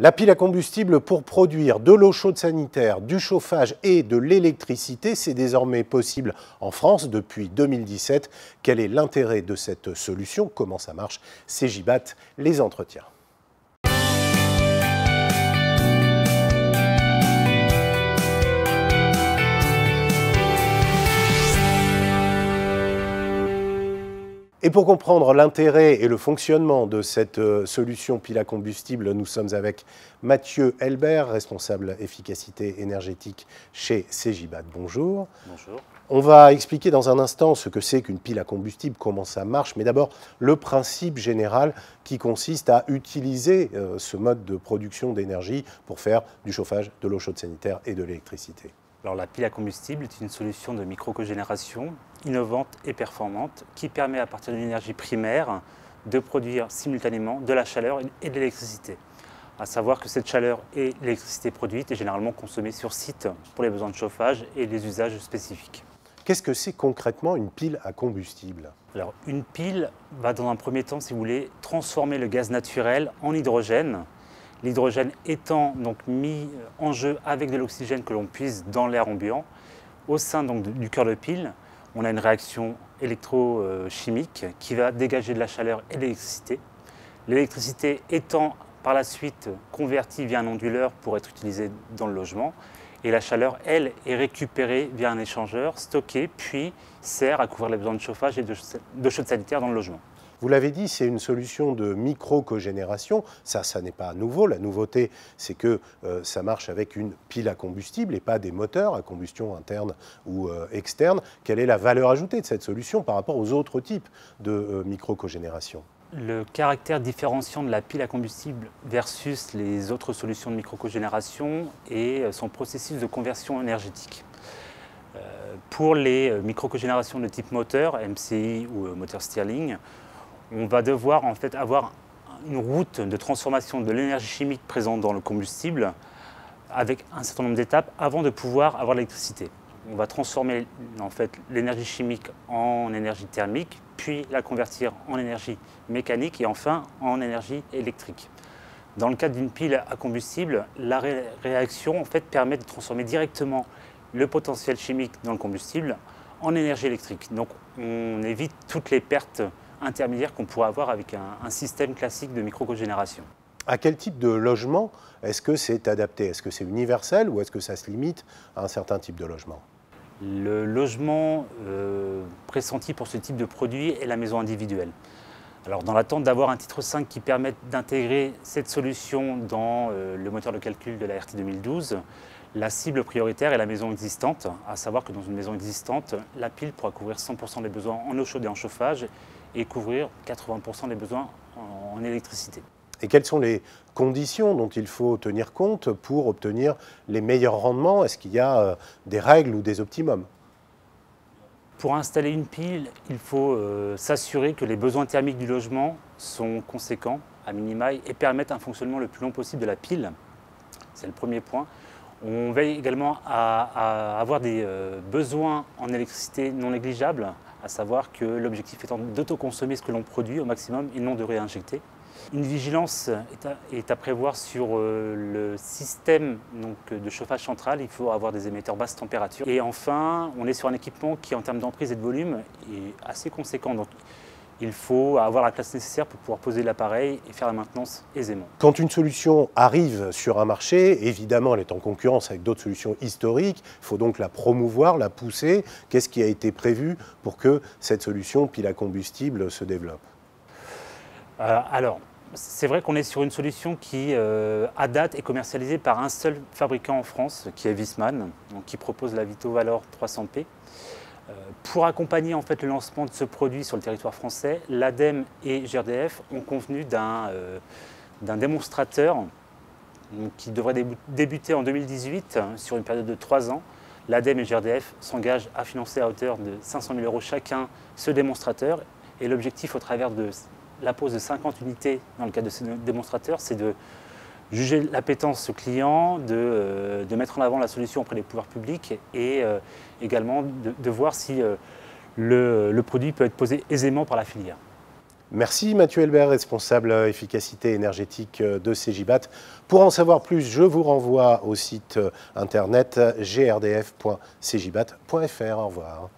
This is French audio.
La pile à combustible pour produire de l'eau chaude sanitaire, du chauffage et de l'électricité, c'est désormais possible en France depuis 2017. Quel est l'intérêt de cette solution? Comment ça marche? Cegibat les entretient. Et pour comprendre l'intérêt et le fonctionnement de cette solution pile à combustible, nous sommes avec Mathieu Helbert, responsable efficacité énergétique chez Cegibat. Bonjour. Bonjour. On va expliquer dans un instant ce que c'est qu'une pile à combustible, comment ça marche, mais d'abord le principe général qui consiste à utiliser ce mode de production d'énergie pour faire du chauffage, de l'eau chaude sanitaire et de l'électricité. Alors, la pile à combustible est une solution de micro-cogénération innovante et performante qui permet à partir d'une énergie primaire de produire simultanément de la chaleur et de l'électricité. À savoir que cette chaleur et l'électricité produite est généralement consommée sur site pour les besoins de chauffage et les usages spécifiques. Qu'est-ce que c'est concrètement une pile à combustible? Alors, une pile va dans un premier temps, si vous voulez, transformer le gaz naturel en hydrogène. L'hydrogène étant donc mis en jeu avec de l'oxygène que l'on puise dans l'air ambiant. Au sein donc du cœur de pile, on a une réaction électrochimique qui va dégager de la chaleur et de l'électricité. L'électricité étant par la suite convertie via un onduleur pour être utilisée dans le logement. Et la chaleur, elle, est récupérée via un échangeur, stockée, puis sert à couvrir les besoins de chauffage et de chaude sanitaire dans le logement. Vous l'avez dit, c'est une solution de micro-cogénération. Ça n'est pas nouveau. La nouveauté, c'est que ça marche avec une pile à combustible et pas des moteurs à combustion interne ou externe. Quelle est la valeur ajoutée de cette solution par rapport aux autres types de micro-cogénération? Le caractère différenciant de la pile à combustible versus les autres solutions de micro-cogénération est son processus de conversion énergétique. Pour les micro-cogénérations de type moteur, MCI ou moteur Stirling, on va devoir en fait avoir une route de transformation de l'énergie chimique présente dans le combustible avec un certain nombre d'étapes avant de pouvoir avoir l'électricité. On va transformer en fait l'énergie chimique en énergie thermique, puis la convertir en énergie mécanique et enfin en énergie électrique. Dans le cadre d'une pile à combustible, la réaction en fait permet de transformer directement le potentiel chimique dans le combustible en énergie électrique. Donc on évite toutes les pertes intermédiaires qu'on pourrait avoir avec un système classique de micro-cogénération. À quel type de logement est-ce que c'est adapté? Est-ce que c'est universel ou est-ce que ça se limite à un certain type de logement? Le logement pressenti pour ce type de produit est la maison individuelle. Alors, dans l'attente d'avoir un titre 5 qui permette d'intégrer cette solution dans le moteur de calcul de la RT 2012, la cible prioritaire est la maison existante, à savoir que dans une maison existante, la pile pourra couvrir 100% des besoins en eau chaude et en chauffage et couvrir 80% des besoins en électricité. Et quelles sont les conditions dont il faut tenir compte pour obtenir les meilleurs rendements? Est-ce qu'il y a des règles ou des optimums? Pour installer une pile, il faut s'assurer que les besoins thermiques du logement sont conséquents, à minima, et permettent un fonctionnement le plus long possible de la pile. C'est le premier point. On veille également à avoir des besoins en électricité non négligeables, à savoir que l'objectif étant d'autoconsommer ce que l'on produit au maximum et non de réinjecter. Une vigilance est à prévoir sur le système donc, de chauffage central. Il faut avoir des émetteurs basse température. Et enfin, on est sur un équipement qui, en termes d'emprise et de volume, est assez conséquent. Donc, il faut avoir la place nécessaire pour pouvoir poser l'appareil et faire la maintenance aisément. Quand une solution arrive sur un marché, évidemment, elle est en concurrence avec d'autres solutions historiques. Il faut donc la promouvoir, la pousser. Qu'est-ce qui a été prévu pour que cette solution pile à combustible se développe? Alors, c'est vrai qu'on est sur une solution qui, à date, est commercialisée par un seul fabricant en France, qui est Viessmann, donc qui propose la Vito-Valor 300P. Pour accompagner en fait, le lancement de ce produit sur le territoire français, l'ADEME et GRDF ont convenu d'un démonstrateur qui devrait débuter en 2018 sur une période de 3 ans. L'ADEME et GRDF s'engagent à financer à hauteur de 500 000 € chacun ce démonstrateur. Et l'objectif au travers de la pose de 50 unités dans le cadre de ce démonstrateur, c'est de juger l'appétence client, de mettre en avant la solution auprès des pouvoirs publics et également de voir si le produit peut être posé aisément par la filière. Merci Mathieu Elbert, responsable efficacité énergétique de Cegibat. Pour en savoir plus, je vous renvoie au site internet grdf.cegibat.fr. Au revoir.